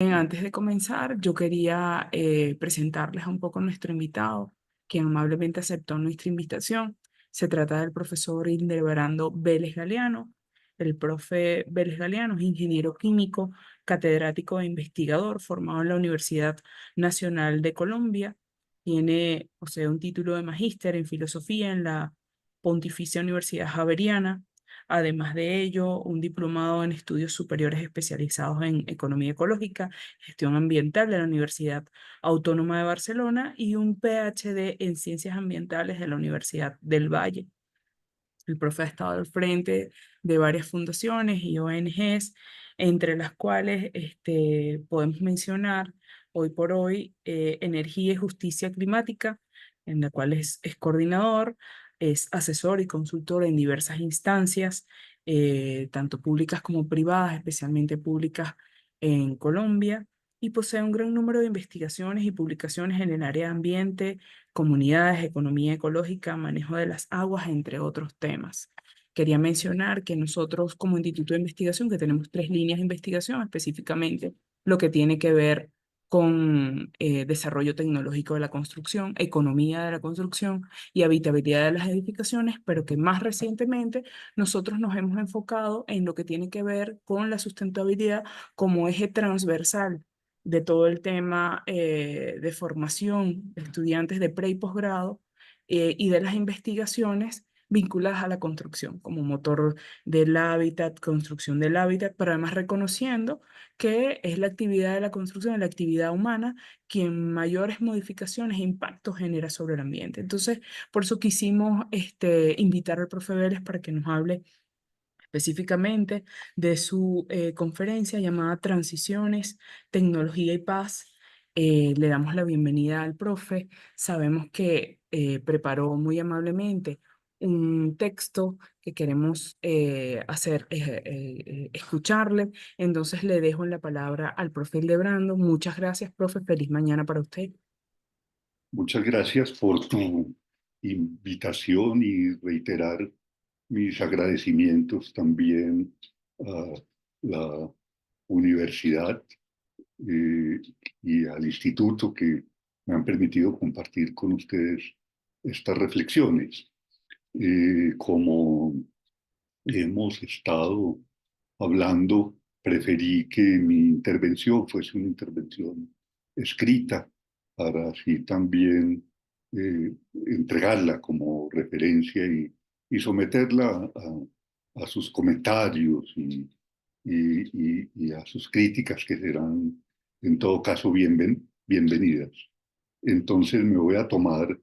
Antes de comenzar, yo quería presentarles un poco a nuestro invitado, quien amablemente aceptó nuestra invitación. Se trata del profesor Hildebrando Vélez Galeano. El profe Vélez Galeano es ingeniero químico, catedrático e investigador formado en la Universidad Nacional de Colombia. Tiene, o sea, un título de magíster en filosofía en la Pontificia Universidad Javeriana. Además de ello, un diplomado en estudios superiores especializados en economía ecológica, gestión ambiental de la Universidad Autónoma de Barcelona y un PhD en ciencias ambientales de la Universidad del Valle. El profe ha estado al frente de varias fundaciones y ONGs, entre las cuales podemos mencionar hoy por hoy Energía y Justicia Climática, en la cual es coordinador, es asesor y consultor en diversas instancias, tanto públicas como privadas, especialmente públicas en Colombia, y posee un gran número de investigaciones y publicaciones en el área de ambiente, comunidades, economía ecológica, manejo de las aguas, entre otros temas. Quería mencionar que nosotros como Instituto de Investigación, que tenemos tres líneas de investigación específicamente, lo que tiene que ver con desarrollo tecnológico de la construcción, economía de la construcción y habitabilidad de las edificaciones, pero que más recientemente nosotros nos hemos enfocado en lo que tiene que ver con la sustentabilidad como eje transversal de todo el tema de formación de estudiantes de pre y posgrado y de las investigaciones vinculadas a la construcción como motor del hábitat, construcción del hábitat, pero además reconociendo que es la actividad de la construcción, la actividad humana, quien mayores modificaciones e impactos genera sobre el ambiente. Entonces, por eso quisimos invitar al profe Vélez para que nos hable específicamente de su conferencia llamada Transiciones, Tecnología y Paz. Le damos la bienvenida al profe. Sabemos que preparó muy amablemente un texto que queremos escucharle. Entonces le dejo la palabra al profe Hildebrando. Muchas gracias, profe. Feliz mañana para usted. Muchas gracias por tu invitación y reiterar mis agradecimientos también a la universidad eh, y al instituto que me han permitido compartir con ustedes estas reflexiones. Como hemos estado hablando, preferí que mi intervención fuese una intervención escrita para así también entregarla como referencia y someterla a sus comentarios y a sus críticas que serán en todo caso bienvenidas. Entonces me voy a tomar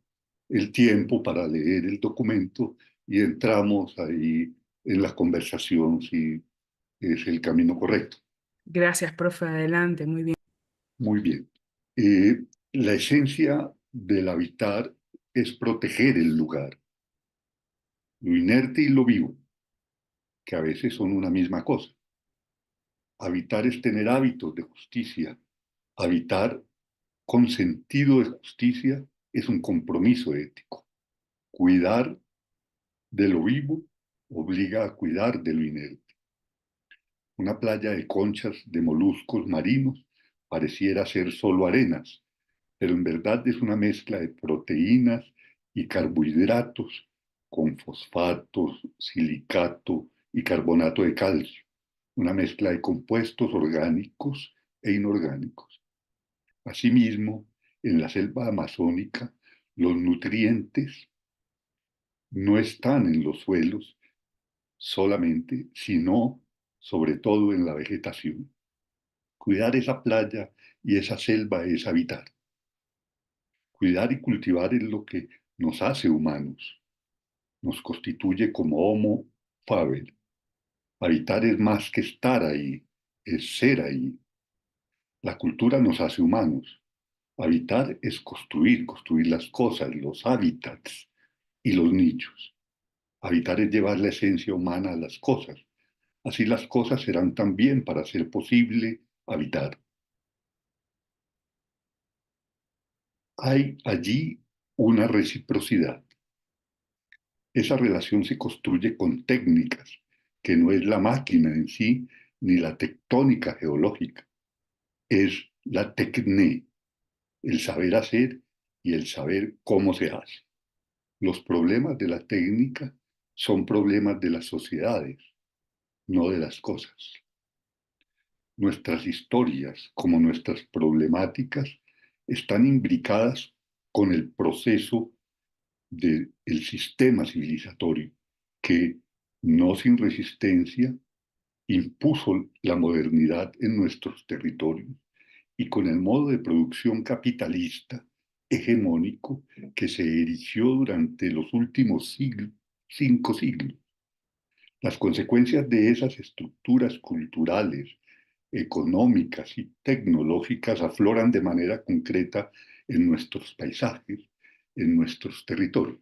el tiempo para leer el documento y entramos ahí en la conversación si es el camino correcto. Gracias, profe. Adelante. Muy bien. Muy bien. La esencia del habitar es proteger el lugar, lo inerte y lo vivo, que a veces son una misma cosa. Habitar es tener hábitos de justicia. Habitar con sentido de justicia es un compromiso ético. Cuidar de lo vivo obliga a cuidar de lo inerte. Una playa de conchas de moluscos marinos pareciera ser solo arenas, pero en verdad es una mezcla de proteínas y carbohidratos con fosfatos, silicato y carbonato de calcio, una mezcla de compuestos orgánicos e inorgánicos. Asimismo, en la selva amazónica, los nutrientes no están en los suelos solamente, sino sobre todo en la vegetación. Cuidar esa playa y esa selva es habitar. Cuidar y cultivar es lo que nos hace humanos, nos constituye como Homo faber. Habitar es más que estar ahí, es ser ahí. La cultura nos hace humanos. Habitar es construir las cosas, los hábitats y los nichos. Habitar es llevar la esencia humana a las cosas. Así las cosas serán también para ser posible habitar. Hay allí una reciprocidad. Esa relación se construye con técnicas, que no es la máquina en sí, ni la tectónica geológica. es la tecné, el saber hacer y el saber cómo se hace. Los problemas de la técnica son problemas de las sociedades, no de las cosas. Nuestras historias, como nuestras problemáticas, están imbricadas con el proceso del sistema civilizatorio que, no sin resistencia, impuso la modernidad en nuestros territorios y con el modo de producción capitalista hegemónico que se erigió durante los últimos 5 siglos. Las consecuencias de esas estructuras culturales, económicas y tecnológicas afloran de manera concreta en nuestros paisajes, en nuestros territorios.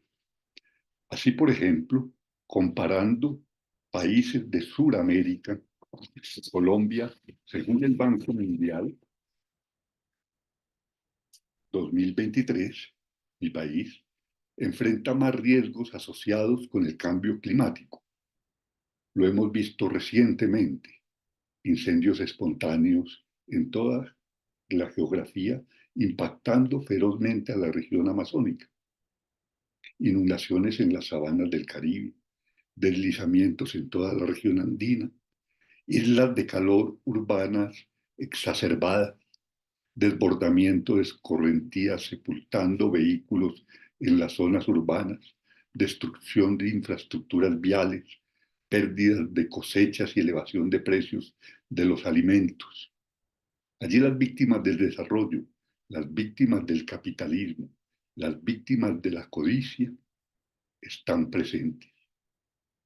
Así, por ejemplo, comparando países de Sudamérica, Colombia, según el Banco Mundial, 2023, mi país, enfrenta más riesgos asociados con el cambio climático. Lo hemos visto recientemente, incendios espontáneos en toda la geografía, impactando ferozmente a la región amazónica, inundaciones en las sabanas del Caribe, deslizamientos en toda la región andina, islas de calor urbanas exacerbadas, desbordamiento de escorrentías sepultando vehículos en las zonas urbanas, destrucción de infraestructuras viales, pérdidas de cosechas y elevación de precios de los alimentos. Allí las víctimas del desarrollo, las víctimas del capitalismo, las víctimas de la codicia están presentes.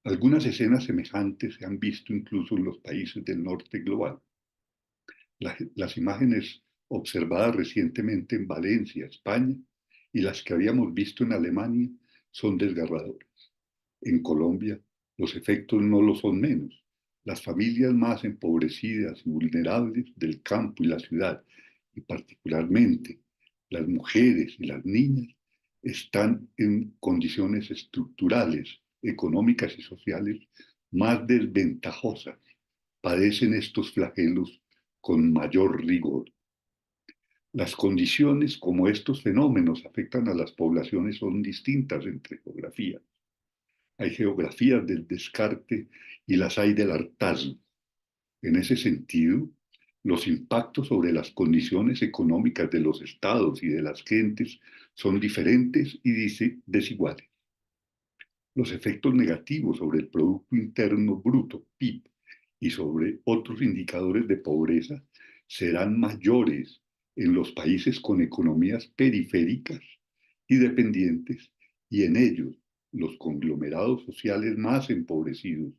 Algunas escenas semejantes se han visto incluso en los países del norte global. Las imágenes observadas recientemente en Valencia, España, y las que habíamos visto en Alemania son desgarradoras. En Colombia, los efectos no lo son menos. Las familias más empobrecidas y vulnerables del campo y la ciudad, y particularmente las mujeres y las niñas, están en condiciones estructurales, económicas y sociales más desventajosas. Padecen estos flagelos con mayor rigor. Las condiciones como estos fenómenos afectan a las poblaciones son distintas entre geografías. Hay geografías del descarte y las hay del hartazgo. En ese sentido, los impactos sobre las condiciones económicas de los estados y de las gentes son diferentes y desiguales. Los efectos negativos sobre el Producto Interno Bruto, PIB, y sobre otros indicadores de pobreza serán mayores en los países con economías periféricas y dependientes y en ellos los conglomerados sociales más empobrecidos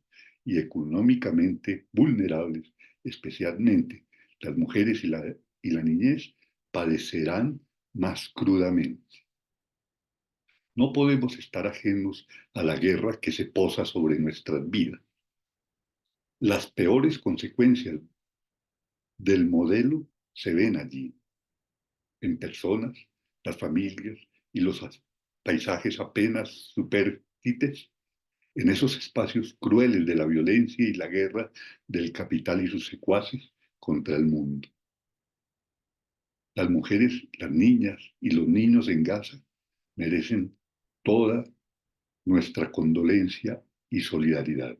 y económicamente vulnerables, especialmente las mujeres y la niñez, padecerán más crudamente. No podemos estar ajenos a la guerra que se posa sobre nuestras vidas. Las peores consecuencias del modelo se ven allí, en personas, las familias y los paisajes apenas superficies, en esos espacios crueles de la violencia y la guerra del capital y sus secuaces contra el mundo. Las mujeres, las niñas y los niños en Gaza merecen toda nuestra condolencia y solidaridad.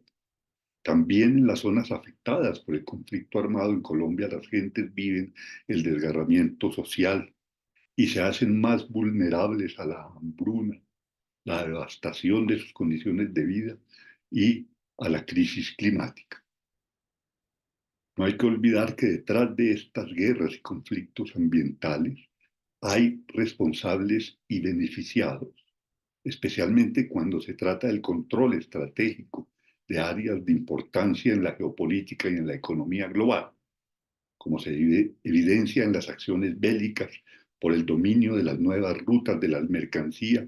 También en las zonas afectadas por el conflicto armado en Colombia, las gentes viven el desgarramiento social y se hacen más vulnerables a la hambruna, la devastación de sus condiciones de vida y a la crisis climática. No hay que olvidar que detrás de estas guerras y conflictos ambientales hay responsables y beneficiados, especialmente cuando se trata del control estratégico de áreas de importancia en la geopolítica y en la economía global, como se evidencia en las acciones bélicas por el dominio de las nuevas rutas de las mercancías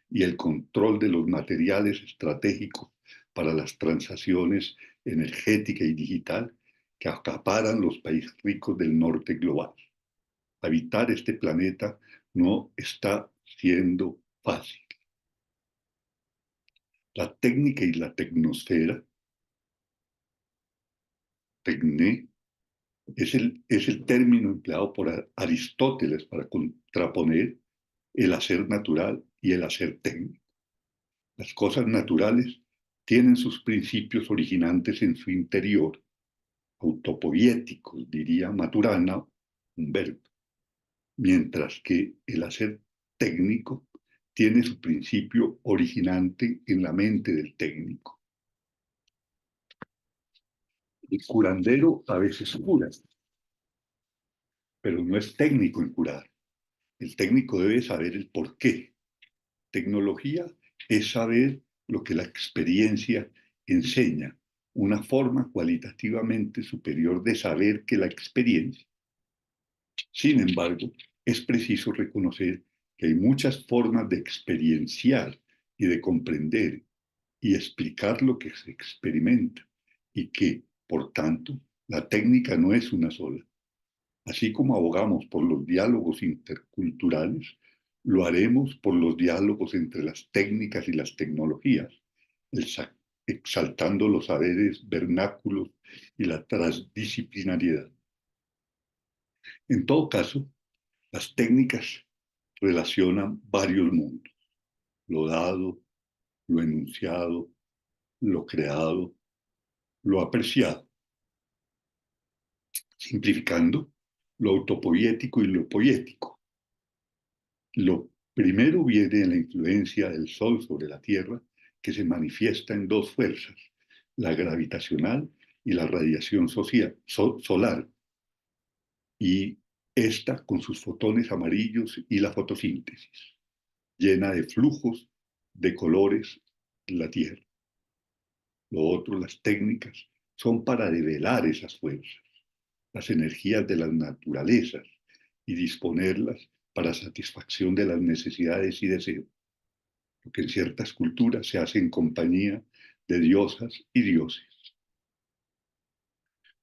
y el control de los materiales estratégicos para las transacciones energética y digital que acaparan los países ricos del norte global. Habitar este planeta no está siendo fácil. La técnica y la tecnosfera, tecné, Es el término empleado por Aristóteles para contraponer el hacer natural y el hacer técnico. Las cosas naturales tienen sus principios originantes en su interior, autopoéticos, diría Maturana, Humberto, mientras que el hacer técnico tiene su principio originante en la mente del técnico. El curandero a veces cura, pero no es técnico en curar. El técnico debe saber el por qué. Tecnología es saber lo que la experiencia enseña, una forma cualitativamente superior de saber que la experiencia. Sin embargo, es preciso reconocer que hay muchas formas de experienciar y de comprender y explicar lo que se experimenta y que, por tanto, la técnica no es una sola. Así como abogamos por los diálogos interculturales, lo haremos por los diálogos entre las técnicas y las tecnologías, exaltando los saberes vernáculos y la transdisciplinariedad. En todo caso, las técnicas relacionan varios mundos, lo dado, lo enunciado, lo creado, lo apreciado, simplificando lo autopoético y lo poético. Lo primero viene en la influencia del Sol sobre la Tierra, que se manifiesta en dos fuerzas, la gravitacional y la radiación solar, y esta con sus fotones amarillos y la fotosíntesis, llena de flujos de colores la Tierra. Lo otro, las técnicas, son para develar esas fuerzas, las energías de las naturalezas y disponerlas para satisfacción de las necesidades y deseos, lo que en ciertas culturas se hace en compañía de diosas y dioses.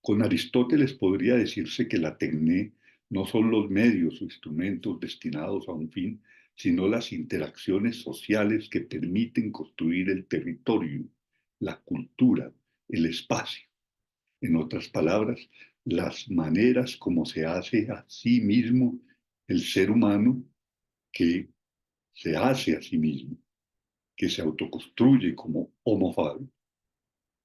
Con Aristóteles podría decirse que la tecné no son los medios o instrumentos destinados a un fin, sino las interacciones sociales que permiten construir el territorio, la cultura, el espacio. En otras palabras, las maneras como se hace a sí mismo el ser humano que se hace a sí mismo, que se autoconstruye como homo faber.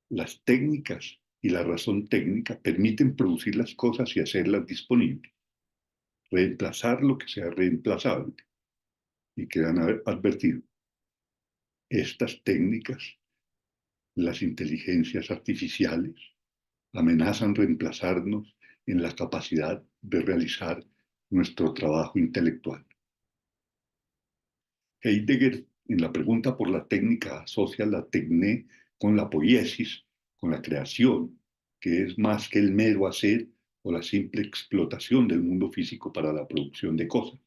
Las técnicas y la razón técnica permiten producir las cosas y hacerlas disponibles, reemplazar lo que sea reemplazable y quedan advertidos. Estas técnicas, las inteligencias artificiales, amenazan reemplazarnos en la capacidad de realizar nuestro trabajo intelectual. Heidegger, en la pregunta por la técnica, asocia la tecné con la poiesis, con la creación, que es más que el mero hacer o la simple explotación del mundo físico para la producción de cosas,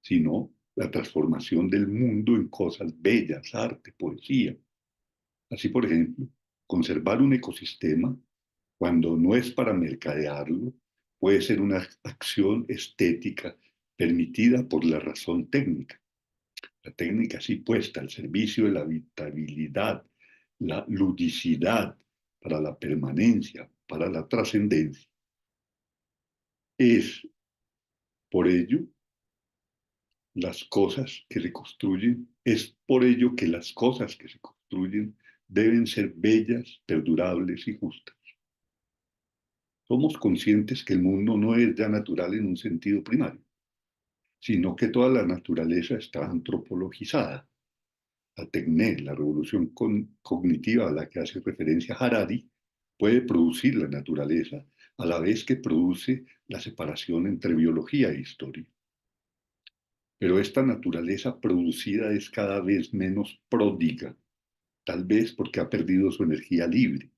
sino la transformación del mundo en cosas bellas, arte, poesía. Así, por ejemplo, conservar un ecosistema, cuando no es para mercadearlo, puede ser una acción estética permitida por la razón técnica. La técnica así puesta al servicio de la habitabilidad, la ludicidad, para la permanencia, para la trascendencia. Es por ello las cosas que se construyen, es por ello que las cosas que se construyen deben ser bellas, perdurables y justas. Somos conscientes que el mundo no es ya natural en un sentido primario, sino que toda la naturaleza está antropologizada. La tecné, la revolución cognitiva a la que hace referencia Harari, puede producir la naturaleza a la vez que produce la separación entre biología e historia. Pero esta naturaleza producida es cada vez menos pródiga, tal vez porque ha perdido su energía libre.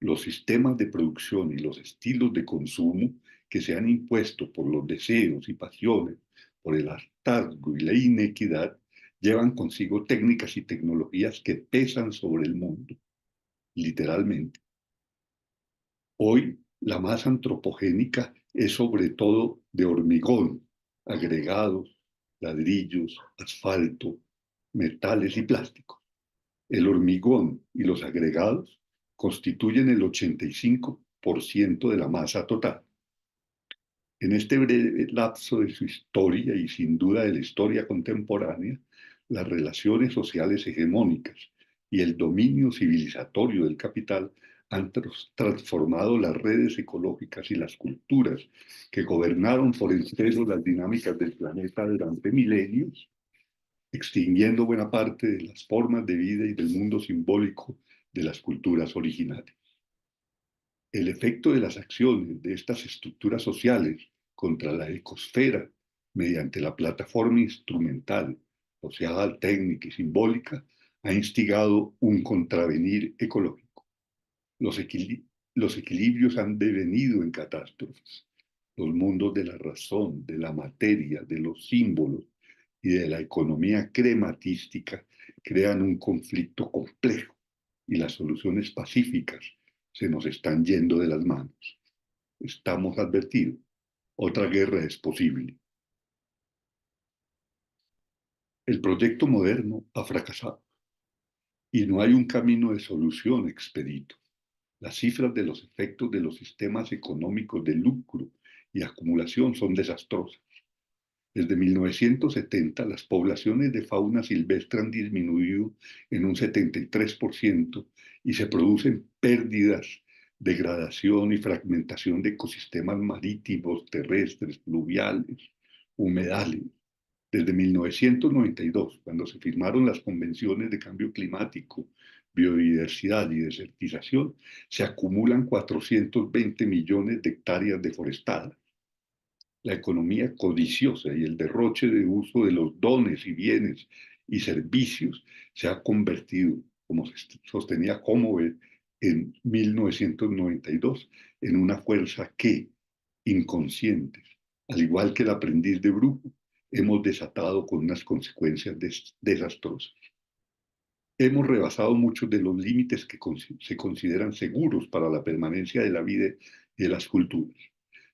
Los sistemas de producción y los estilos de consumo que se han impuesto por los deseos y pasiones, por el hartazgo y la inequidad, llevan consigo técnicas y tecnologías que pesan sobre el mundo, literalmente. Hoy, la masa antropogénica es sobre todo de hormigón, agregados, ladrillos, asfalto, metales y plásticos. El hormigón y los agregados constituyen el 85% 2% de la masa total. En este breve lapso de su historia y sin duda de la historia contemporánea, las relaciones sociales hegemónicas y el dominio civilizatorio del capital han transformado las redes ecológicas y las culturas que gobernaron por entero las dinámicas del planeta durante milenios, extinguiendo buena parte de las formas de vida y del mundo simbólico de las culturas originarias. El efecto de las acciones de estas estructuras sociales contra la ecosfera mediante la plataforma instrumental, social, técnica y simbólica, ha instigado un contravenir ecológico. Los, los equilibrios han devenido en catástrofes. Los mundos de la razón, de la materia, de los símbolos y de la economía crematística crean un conflicto complejo y las soluciones pacíficas se nos están yendo de las manos. Estamos advertidos. Otra guerra es posible. El proyecto moderno ha fracasado y no hay un camino de solución expedito. Las cifras de los efectos de los sistemas económicos de lucro y acumulación son desastrosas. Desde 1970, las poblaciones de fauna silvestre han disminuido en un 73% y se producen pérdidas, degradación y fragmentación de ecosistemas marítimos, terrestres, fluviales, humedales. Desde 1992, cuando se firmaron las convenciones de cambio climático, biodiversidad y desertización, se acumulan 420 millones de hectáreas deforestadas. La economía codiciosa y el derroche de uso de los dones y bienes y servicios se ha convertido, como sostenía Comover en 1992, en una fuerza que, inconscientes, al igual que el aprendiz de brujo, hemos desatado con unas consecuencias desastrosas. Hemos rebasado muchos de los límites que se consideran seguros para la permanencia de la vida y de las culturas.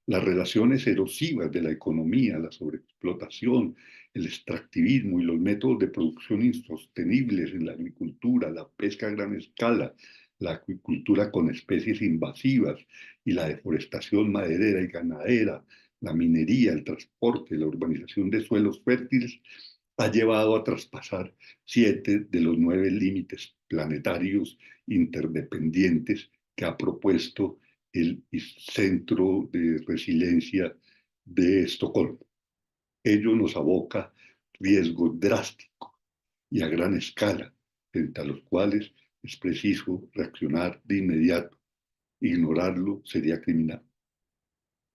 Las relaciones erosivas de la economía, la sobreexplotación, el extractivismo y los métodos de producción insostenibles en la agricultura, la pesca a gran escala, la acuicultura con especies invasivas y la deforestación maderera y ganadera, la minería, el transporte, la urbanización de suelos fértiles, ha llevado a traspasar 7 de los 9 límites planetarios interdependientes que ha propuesto el Centro de Resiliencia de Estocolmo. Ello nos aboca riesgos drásticos y a gran escala, frente a los cuales es preciso reaccionar de inmediato. Ignorarlo sería criminal.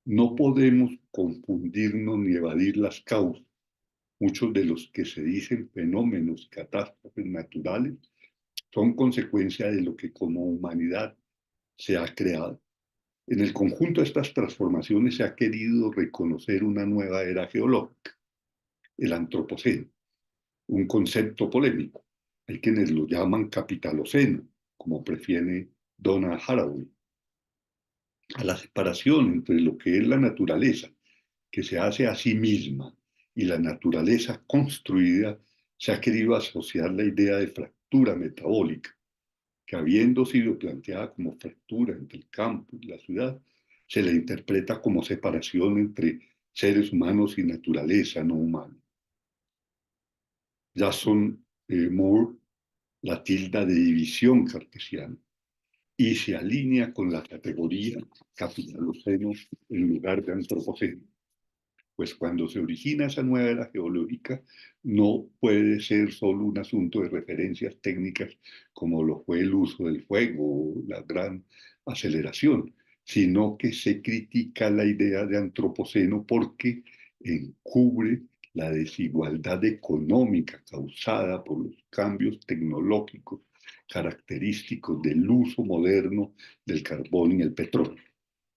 No podemos confundirnos ni evadir las causas. Muchos de los que se dicen fenómenos, catástrofes naturales, son consecuencia de lo que como humanidad se ha creado. En el conjunto de estas transformaciones se ha querido reconocer una nueva era geológica, el antropoceno, un concepto polémico. Hay quienes lo llaman capitaloceno, como prefiere Donna Haraway. A la separación entre lo que es la naturaleza, que se hace a sí misma, y la naturaleza construida, se ha querido asociar la idea de fractura metabólica, que habiendo sido planteada como fractura entre el campo y la ciudad, se la interpreta como separación entre seres humanos y naturaleza no humana. Jason Moore la tilda de división cartesiana y se alinea con la categoría capitaloceno en lugar de antropoceno. Pues cuando se origina esa nueva era geológica, no puede ser solo un asunto de referencias técnicas como lo fue el uso del fuego o la gran aceleración, sino que se critica la idea de antropoceno porque encubre la desigualdad económica causada por los cambios tecnológicos característicos del uso moderno del carbón y el petróleo,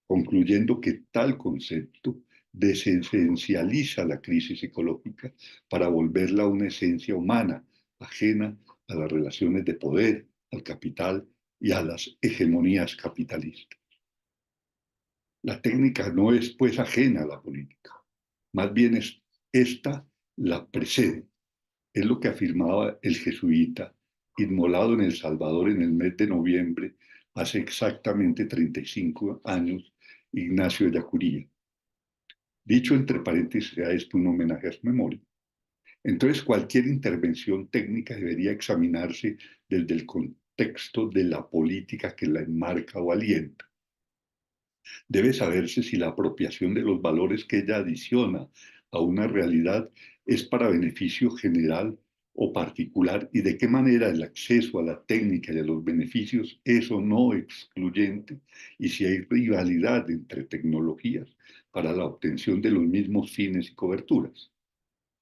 concluyendo que tal concepto desesencializa la crisis ecológica para volverla una esencia humana, ajena a las relaciones de poder, al capital y a las hegemonías capitalistas. La técnica no es pues ajena a la política, más bien esta la precede. Es lo que afirmaba el jesuita, inmolado en El Salvador en el mes de noviembre hace exactamente 35 años, Ignacio Ellacuría. Dicho entre paréntesis, sea esto un homenaje a su memoria. Entonces, cualquier intervención técnica debería examinarse desde el contexto de la política que la enmarca o alienta. Debe saberse si la apropiación de los valores que ella adiciona a una realidad es para beneficio general o particular y de qué manera el acceso a la técnica y a los beneficios es o no excluyente y si hay rivalidad entre tecnologías para la obtención de los mismos fines y coberturas.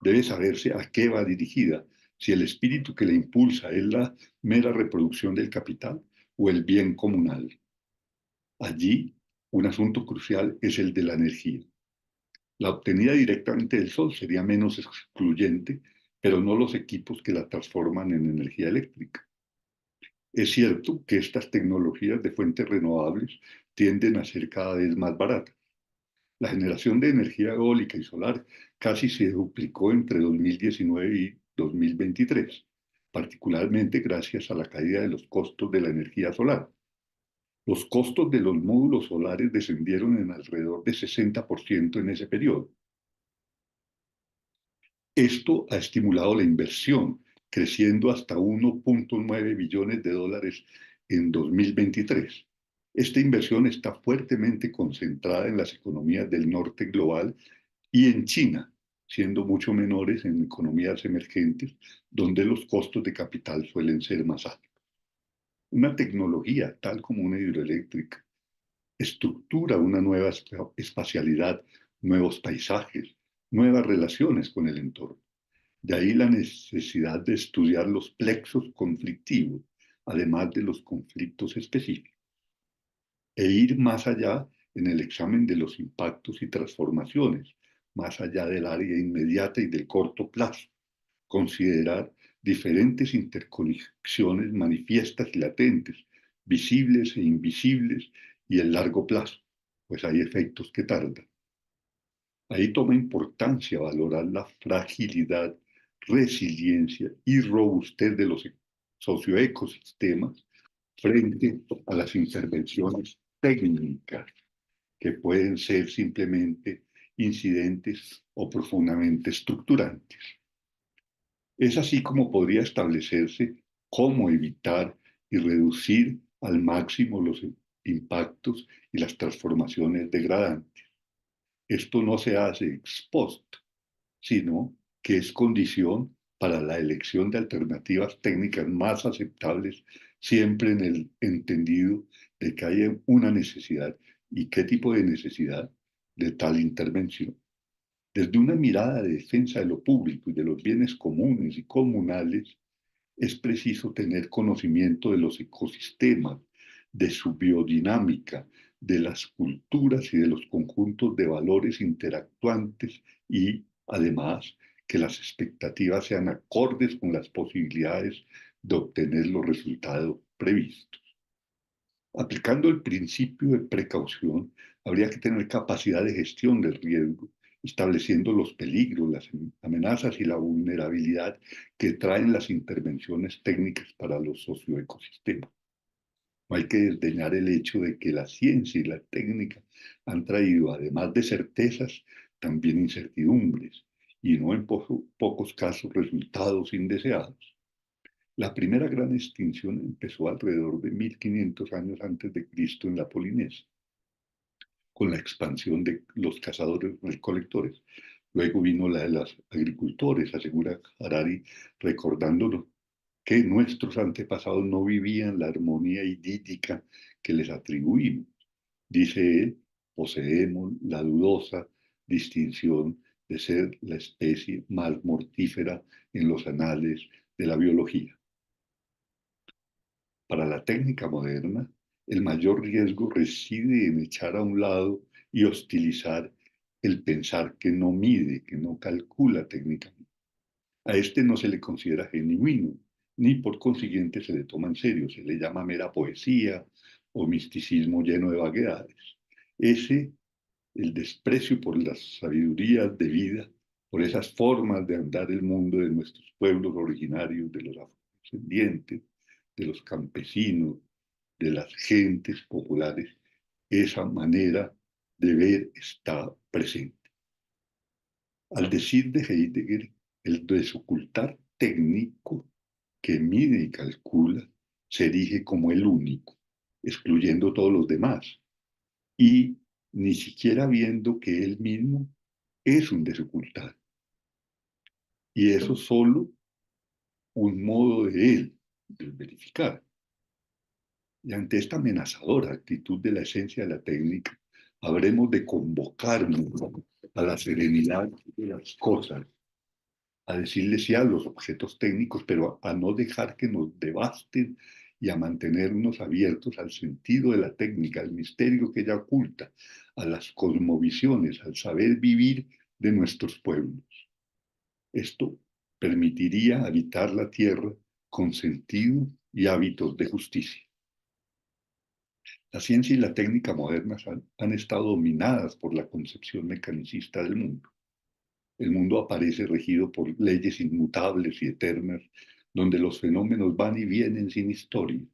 Debe saberse a qué va dirigida, si el espíritu que la impulsa es la mera reproducción del capital o el bien comunal. Allí, un asunto crucial es el de la energía. La obtenida directamente del sol sería menos excluyente, pero no los equipos que la transforman en energía eléctrica. Es cierto que estas tecnologías de fuentes renovables tienden a ser cada vez más baratas. La generación de energía eólica y solar casi se duplicó entre 2019 y 2023, particularmente gracias a la caída de los costos de la energía solar. Los costos de los módulos solares descendieron en alrededor de 60% en ese periodo. Esto ha estimulado la inversión, creciendo hasta 1.9 billones de dólares en 2023. Esta inversión está fuertemente concentrada en las economías del norte global y en China, siendo mucho menores en economías emergentes, donde los costos de capital suelen ser más altos. Una tecnología tal como una hidroeléctrica estructura una nueva espacialidad, nuevos paisajes, nuevas relaciones con el entorno. De ahí la necesidad de estudiar los plexos conflictivos, además de los conflictos específicos, e ir más allá en el examen de los impactos y transformaciones, más allá del área inmediata y del corto plazo. Considerar diferentes interconexiones manifiestas y latentes, visibles e invisibles, y el largo plazo, pues hay efectos que tardan. Ahí toma importancia valorar la fragilidad, resiliencia y robustez de los socioecosistemas frente a las intervenciones técnicas que pueden ser simplemente incidentes o profundamente estructurantes. Es así como podría establecerse cómo evitar y reducir al máximo los impactos y las transformaciones degradantes. Esto no se hace ex post, sino que es condición para la elección de alternativas técnicas más aceptables, siempre en el entendido de que hay una necesidad y qué tipo de necesidad de tal intervención. Desde una mirada de defensa de lo público y de los bienes comunes y comunales, es preciso tener conocimiento de los ecosistemas, de su biodinámica, de las culturas y de los conjuntos de valores interactuantes y, además, que las expectativas sean acordes con las posibilidades de obtener los resultados previstos. Aplicando el principio de precaución, habría que tener capacidad de gestión del riesgo, estableciendo los peligros, las amenazas y la vulnerabilidad que traen las intervenciones técnicas para los socioecosistemas. No hay que desdeñar el hecho de que la ciencia y la técnica han traído, además de certezas, también incertidumbres y no en pocos casos resultados indeseados. La primera gran extinción empezó alrededor de 1500 años antes de Cristo en la Polinesia, con la expansión de los cazadores-recolectores. Luego vino la de los agricultores, asegura Harari, recordándonos que nuestros antepasados no vivían la armonía idílica que les atribuimos. Dice él, poseemos la dudosa distinción de ser la especie más mortífera en los anales de la biología. Para la técnica moderna, el mayor riesgo reside en echar a un lado y hostilizar el pensar que no mide, que no calcula técnicamente. A este no se le considera genuino, ni por consiguiente se le toma en serio, se le llama mera poesía o misticismo lleno de vaguedades. Ese, el desprecio por las sabidurías de vida, por esas formas de andar el mundo de nuestros pueblos originarios, de los afrodescendientes, de los campesinos, de las gentes populares, esa manera de ver está presente. Al decir de Heidegger, el desocultar técnico que mide y calcula se erige como el único, excluyendo todos los demás, y ni siquiera viendo que él mismo es un desocultar. Y eso solo un modo de él de verificar. Y ante esta amenazadora actitud de la esencia de la técnica, habremos de convocarnos a la serenidad de las cosas, a decirle sí a los objetos técnicos, pero a no dejar que nos devasten y a mantenernos abiertos al sentido de la técnica, al misterio que ella oculta, a las cosmovisiones, al saber vivir de nuestros pueblos. Esto permitiría habitar la tierra con sentido y hábitos de justicia. La ciencia y la técnica modernas han estado dominadas por la concepción mecanicista del mundo. El mundo aparece regido por leyes inmutables y eternas, donde los fenómenos van y vienen sin historia.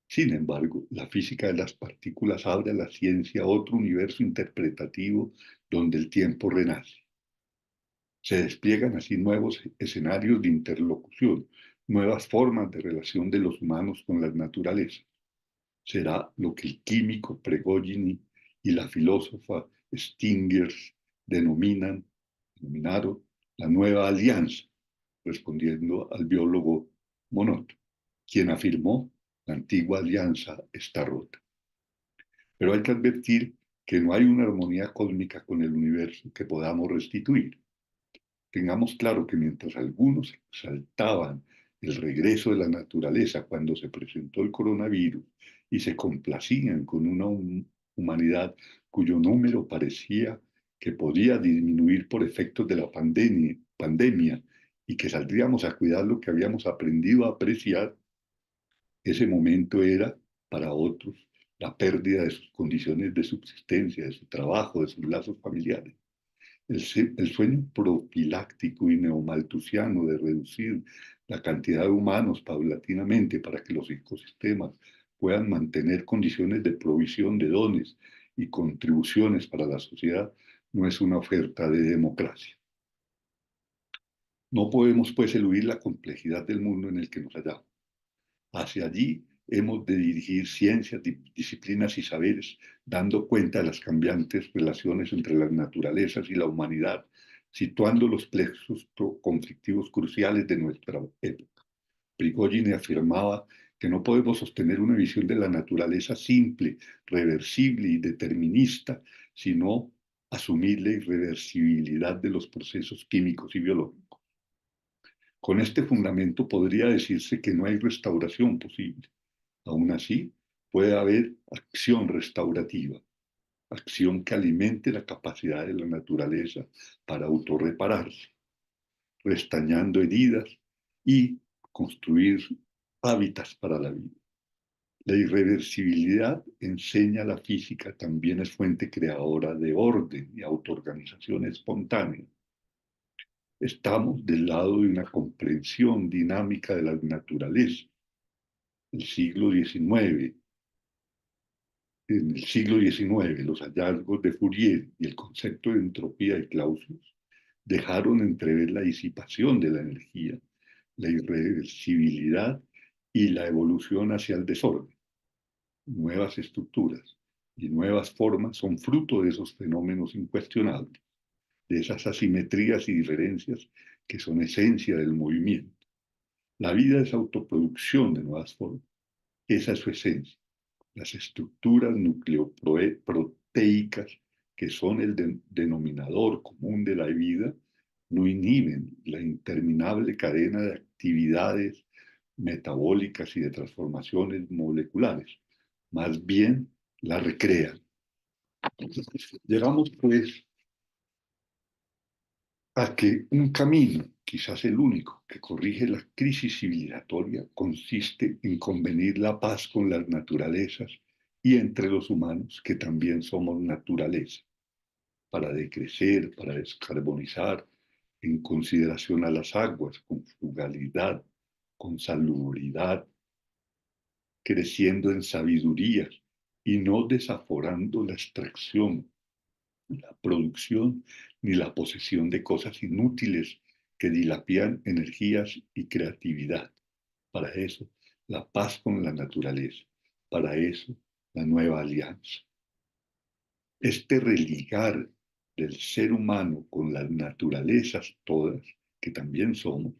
Sin embargo, la física de las partículas abre a la ciencia otro universo interpretativo donde el tiempo renace. Se despliegan así nuevos escenarios de interlocución, nuevas formas de relación de los humanos con la naturaleza. Será lo que el químico Prigogine y la filósofa Stingers denominaron la nueva alianza, respondiendo al biólogo Monod, quien afirmó la antigua alianza está rota. Pero hay que advertir que no hay una armonía cósmica con el universo que podamos restituir. Tengamos claro que mientras algunos exaltaban el regreso de la naturaleza cuando se presentó el coronavirus y se complacían con una humanidad cuyo número parecía que podía disminuir por efectos de la pandemia y que saldríamos a cuidar lo que habíamos aprendido a apreciar, ese momento era para otros la pérdida de sus condiciones de subsistencia, de su trabajo, de sus lazos familiares. El sueño profiláctico y neomalthusiano de reducir la cantidad de humanos paulatinamente para que los ecosistemas puedan mantener condiciones de provisión de dones y contribuciones para la sociedad no es una oferta de democracia. No podemos, pues, eludir la complejidad del mundo en el que nos hallamos. Hacia allí hemos de dirigir ciencias, disciplinas y saberes, dando cuenta de las cambiantes relaciones entre las naturalezas y la humanidad, situando los plexos conflictivos cruciales de nuestra época. Prigogine afirmaba que no podemos sostener una visión de la naturaleza simple, reversible y determinista, sino asumir la irreversibilidad de los procesos químicos y biológicos. Con este fundamento podría decirse que no hay restauración posible. Aún así, puede haber acción restaurativa, acción que alimente la capacidad de la naturaleza para autorrepararse, restañando heridas y construir hábitats para la vida. La irreversibilidad, enseña la física, también es fuente creadora de orden y autoorganización espontánea. Estamos del lado de una comprensión dinámica de la naturaleza. El siglo XIX, en el siglo XIX, los hallazgos de Fourier y el concepto de entropía de Clausius dejaron entrever la disipación de la energía, la irreversibilidad y la evolución hacia el desorden. Nuevas estructuras y nuevas formas son fruto de esos fenómenos incuestionables, de esas asimetrías y diferencias que son esencia del movimiento. La vida es autoproducción de nuevas formas. Esa es su esencia. Las estructuras nucleoproteicas, que son el denominador común de la vida, no inhiben la interminable cadena de actividades metabólicas y de transformaciones moleculares. Más bien la recrean. Llegamos, pues, a que un camino, quizás el único, que corrige la crisis civilizatoria consiste en convenir la paz con las naturalezas y entre los humanos, que también somos naturaleza, para decrecer, para descarbonizar, en consideración a las aguas, con frugalidad, con salubridad, creciendo en sabiduría y no desaforando la extracción, la producción ni la posesión de cosas inútiles que dilapidan energías y creatividad. Para eso, la paz con la naturaleza. Para eso, la nueva alianza. Este religar del ser humano con las naturalezas todas, que también somos,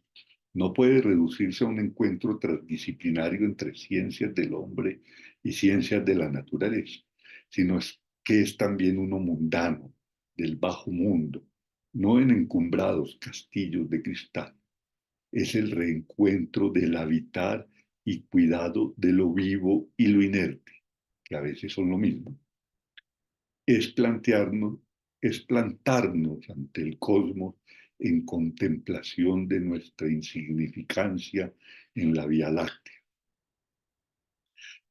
no puede reducirse a un encuentro transdisciplinario entre ciencias del hombre y ciencias de la naturaleza, sino que es también uno mundano, del bajo mundo, no en encumbrados castillos de cristal. Es el reencuentro del habitar y cuidado de lo vivo y lo inerte, que a veces son lo mismo. Es plantearnos, es plantarnos ante el cosmos en contemplación de nuestra insignificancia en la Vía Láctea.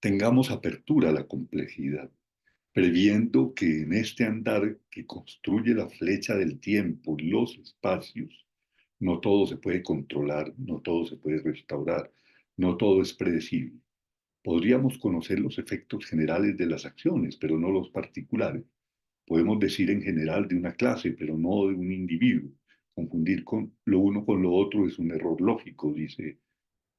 Tengamos apertura a la complejidad, previendo que en este andar que construye la flecha del tiempo, los espacios, no todo se puede controlar, no todo se puede restaurar, no todo es predecible. Podríamos conocer los efectos generales de las acciones, pero no los particulares. Podemos decir en general de una clase, pero no de un individuo. Confundir con lo uno con lo otro es un error lógico, dice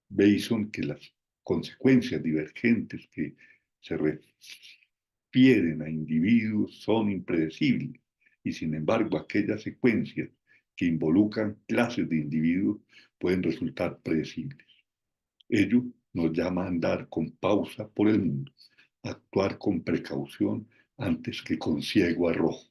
Bason, que las consecuencias divergentes que se refieren a individuos son impredecibles y sin embargo aquellas secuencias que involucran clases de individuos pueden resultar predecibles. Ello nos llama a andar con pausa por el mundo, a actuar con precaución antes que con ciego arrojo.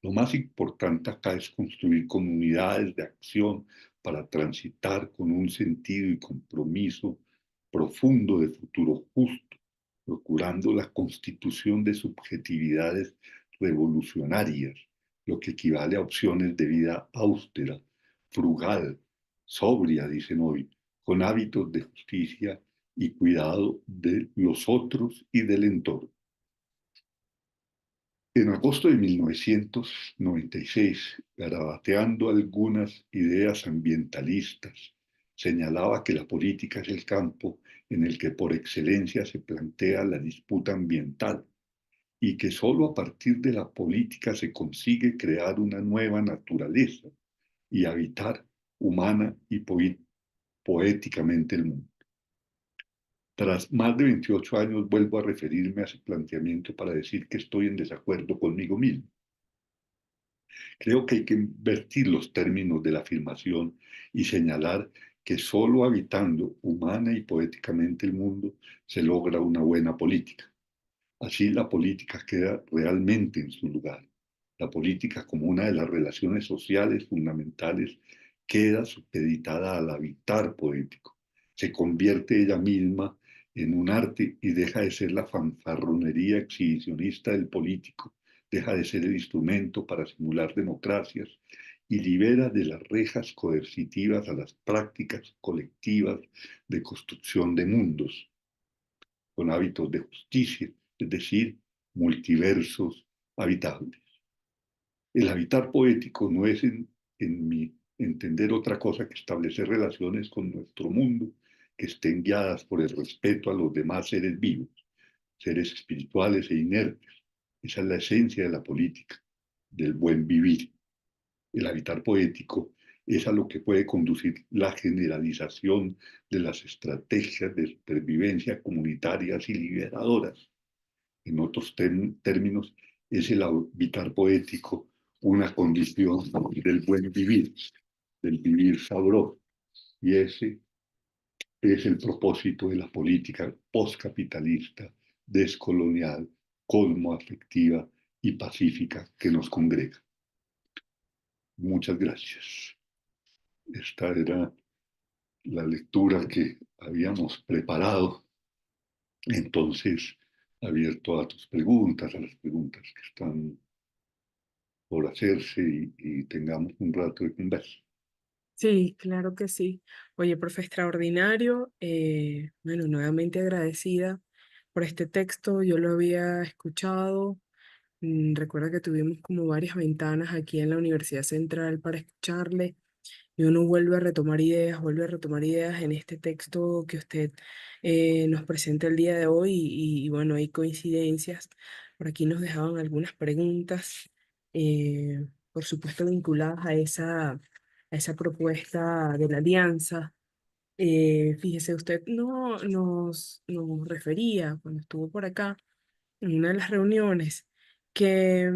Lo más importante acá es construir comunidades de acción para transitar con un sentido y compromiso profundo de futuro justo, procurando la constitución de subjetividades revolucionarias, lo que equivale a opciones de vida austera, frugal, sobria, dicen hoy, con hábitos de justicia y cuidado de los otros y del entorno. En agosto de 1996, garabateando algunas ideas ambientalistas, señalaba que la política es el campo en el que por excelencia se plantea la disputa ambiental y que solo a partir de la política se consigue crear una nueva naturaleza y habitar humana y poéticamente el mundo. Tras más de 28 años vuelvo a referirme a ese planteamiento para decir que estoy en desacuerdo conmigo mismo. Creo que hay que invertir los términos de la afirmación y señalar que solo habitando humana y poéticamente el mundo se logra una buena política. Así la política queda realmente en su lugar. La política como una de las relaciones sociales fundamentales queda supeditada al habitar poético. Se convierte ella misma en un arte y deja de ser la fanfarronería exhibicionista del político, deja de ser el instrumento para simular democracias y libera de las rejas coercitivas a las prácticas colectivas de construcción de mundos con hábitos de justicia, es decir, multiversos habitables. El habitar poético no es, en mi entender, otra cosa que establecer relaciones con nuestro mundo que estén guiadas por el respeto a los demás seres vivos, seres espirituales e inertes. Esa es la esencia de la política, del buen vivir. El habitar poético es a lo que puede conducir la generalización de las estrategias de supervivencia comunitarias y liberadoras. En otros términos, es el habitar poético una condición del buen vivir, del vivir sabroso. Y ese es el propósito de la política postcapitalista, descolonial, cosmoafectiva y pacífica que nos congrega. Muchas gracias. Esta era la lectura que habíamos preparado. Entonces, abierto a tus preguntas, a las preguntas que están por hacerse y tengamos un rato de conversa. Sí, claro que sí. Oye, profe, extraordinario. Bueno, nuevamente agradecida por este texto. Yo lo había escuchado. Recuerda que tuvimos como varias ventanas aquí en la Universidad Central para escucharle. Y uno vuelve a retomar ideas, vuelve a retomar ideas en este texto que usted nos presenta el día de hoy y bueno, hay coincidencias. Por aquí nos dejaban algunas preguntas, por supuesto vinculadas a esa propuesta de la alianza. Fíjese, usted no, nos refería cuando estuvo por acá en una de las reuniones que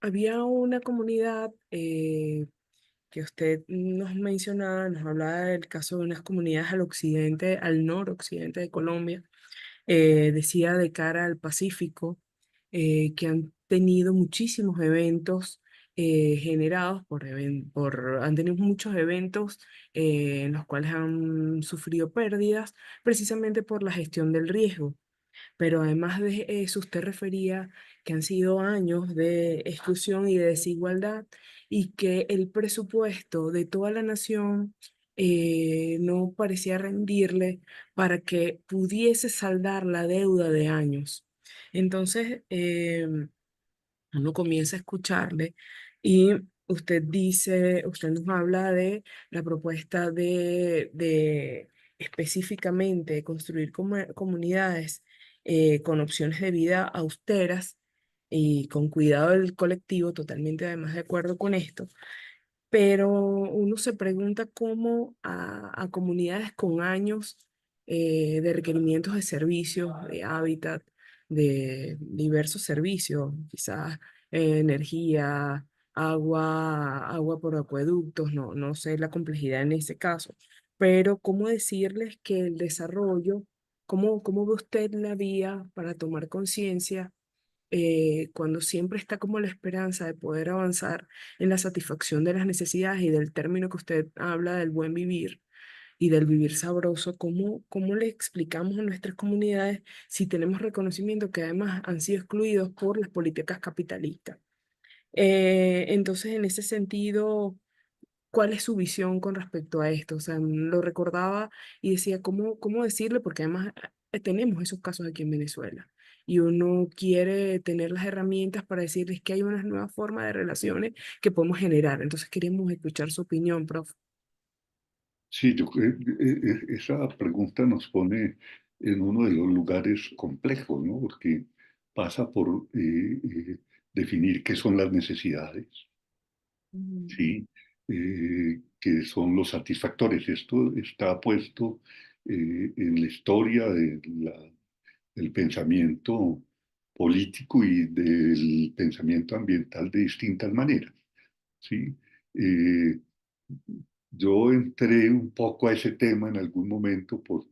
había una comunidad que usted nos mencionaba, nos hablaba del caso de unas comunidades al occidente, al noroccidente de Colombia, decía de cara al Pacífico, que han tenido muchísimos eventos generados han tenido muchos eventos en los cuales han sufrido pérdidas precisamente por la gestión del riesgo. Pero además de eso, usted refería que han sido años de exclusión y de desigualdad y que el presupuesto de toda la nación no parecía rendirle para que pudiese saldar la deuda de años. Entonces, uno comienza a escucharle y usted nos habla de la propuesta de específicamente construir comunidades con opciones de vida austeras y con cuidado del colectivo, totalmente además de acuerdo con esto, pero uno se pregunta cómo a comunidades con años de requerimientos de servicios, de hábitat, de diversos servicios, quizás energía, agua por acueductos, no sé la complejidad en ese caso, pero cómo decirles que el desarrollo, cómo ve usted la vía para tomar conciencia cuando siempre está como la esperanza de poder avanzar en la satisfacción de las necesidades y del término que usted habla del buen vivir y del vivir sabroso, cómo le explicamos a nuestras comunidades si tenemos reconocimiento que además han sido excluidos por las políticas capitalistas? Entonces, en ese sentido, ¿cuál es su visión con respecto a esto? O sea, lo recordaba y decía, ¿cómo decirle? Porque además tenemos esos casos aquí en Venezuela y uno quiere tener las herramientas para decirles que hay una nueva forma de relaciones que podemos generar. Entonces, queremos escuchar su opinión, profe. Sí, esa pregunta nos pone en uno de los lugares complejos, ¿no? Porque pasa por definir qué son las necesidades, Mm. ¿sí? Que son los satisfactores. Esto está puesto en la historia del pensamiento político y del pensamiento ambiental de distintas maneras, ¿sí? Eh, yo entré un poco a ese tema en algún momento por,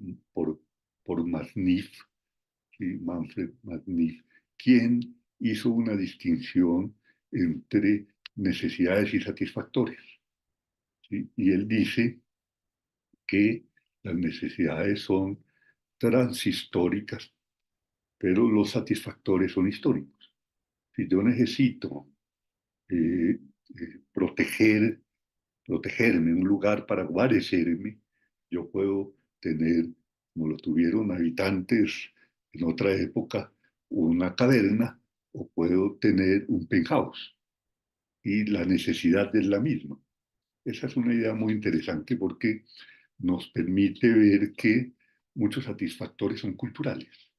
por Masniff, ¿sí? Manfred Masniff, quien hizo una distinción entre necesidades y satisfactores, ¿sí? Y él dice que las necesidades son transhistóricas, pero los satisfactores son históricos. Si yo necesito eh, proteger protegerme, un lugar para guarecerme, yo puedo tener, como lo tuvieron habitantes en otra época, una caverna o puedo tener un penthouse y la necesidad es la misma. Esa es una idea muy interesante porque nos permite ver que muchos satisfactores son culturales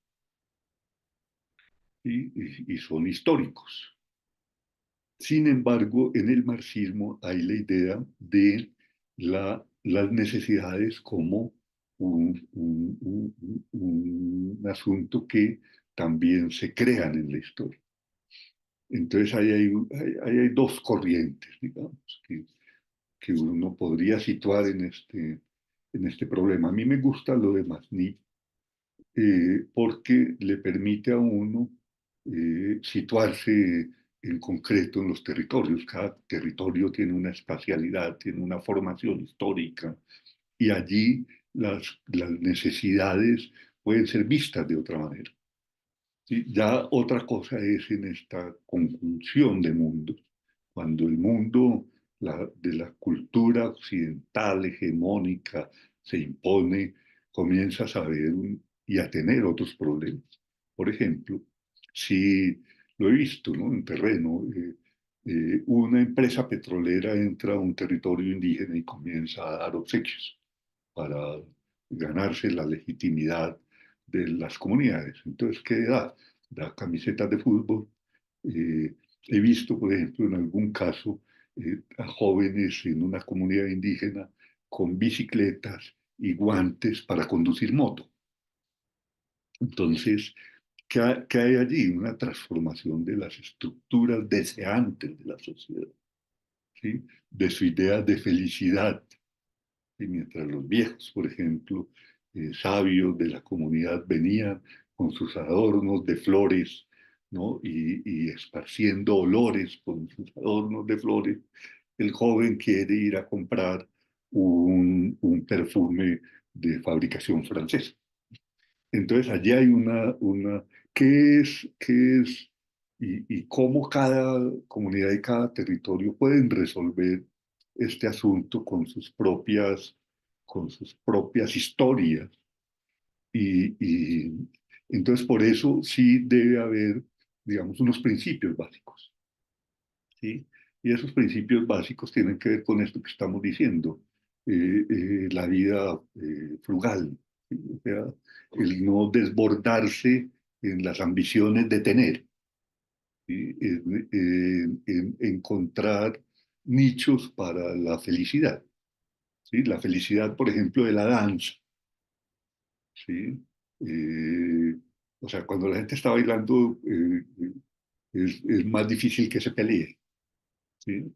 y son históricos. Sin embargo, en el marxismo hay la idea de las necesidades como un asunto que también se crean en la historia. Entonces ahí hay dos corrientes, digamos, que uno podría situar en este problema. A mí me gusta lo de Masni porque le permite a uno situarse en concreto en los territorios. Cada territorio tiene una espacialidad, tiene una formación histórica y allí las necesidades pueden ser vistas de otra manera. ¿Sí? Ya otra cosa es en esta conjunción de mundos, cuando el mundo de la cultura occidental hegemónica se impone, comienzas a ver y a tener otros problemas. Por ejemplo, si lo he visto, ¿no? En terreno, una empresa petrolera entra a un territorio indígena y comienza a dar obsequios para ganarse la legitimidad de las comunidades. Entonces, ¿qué da? Da camisetas de fútbol. Eh, He visto, por ejemplo, en algún caso, a jóvenes en una comunidad indígena con bicicletas y guantes para conducir moto. Entonces, ¿qué hay allí? Una transformación de las estructuras deseantes de la sociedad, ¿sí? De su idea de felicidad. Y mientras los viejos, por ejemplo, sabios de la comunidad venían con sus adornos de flores, ¿no? Y esparciendo olores con sus adornos de flores, el joven quiere ir a comprar un perfume de fabricación francesa. Entonces, allí hay qué es y cómo cada comunidad y cada territorio pueden resolver este asunto con sus propias historias. Y entonces, por eso sí debe haber, digamos, unos principios básicos, ¿sí? Y esos principios básicos tienen que ver con esto que estamos diciendo, la vida frugal, ¿sí? O sea, el no desbordarse en las ambiciones de tener, ¿sí? En encontrar nichos para la felicidad, ¿sí? La felicidad, por ejemplo, de la danza, ¿sí? Eh, o sea, cuando la gente está bailando, es más difícil que se pelee, ¿sí?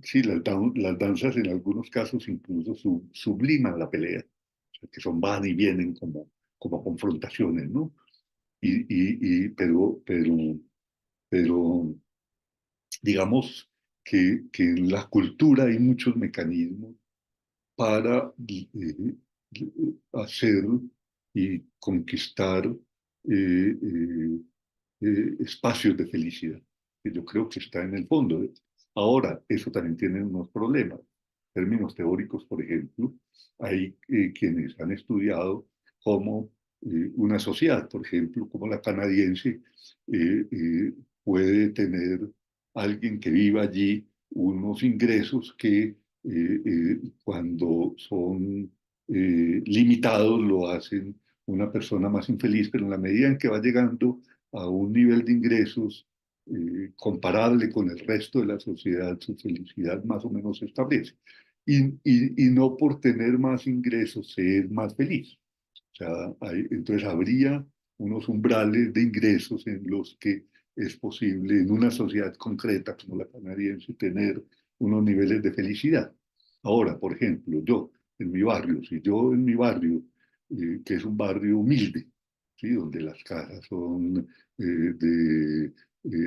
Sí, las danzas en algunos casos incluso subliman la pelea, o sea, que son van y vienen como confrontaciones, ¿no? Pero digamos que en la cultura hay muchos mecanismos para hacer y conquistar espacios de felicidad, que yo creo que está en el fondo. Ahora, eso también tiene unos problemas. Términos teóricos, por ejemplo, hay quienes han estudiado cómo una sociedad, por ejemplo, como la canadiense, puede tener alguien que viva allí unos ingresos que cuando son limitados lo hacen una persona más infeliz, pero en la medida en que va llegando a un nivel de ingresos comparable con el resto de la sociedad, su felicidad más o menos se establece. Y no por tener más ingresos se es más feliz. O sea, entonces habría unos umbrales de ingresos en los que es posible en una sociedad concreta como la canadiense tener unos niveles de felicidad. Ahora, por ejemplo, yo en mi barrio, si yo en mi barrio, que es un barrio humilde, ¿sí? Donde las casas son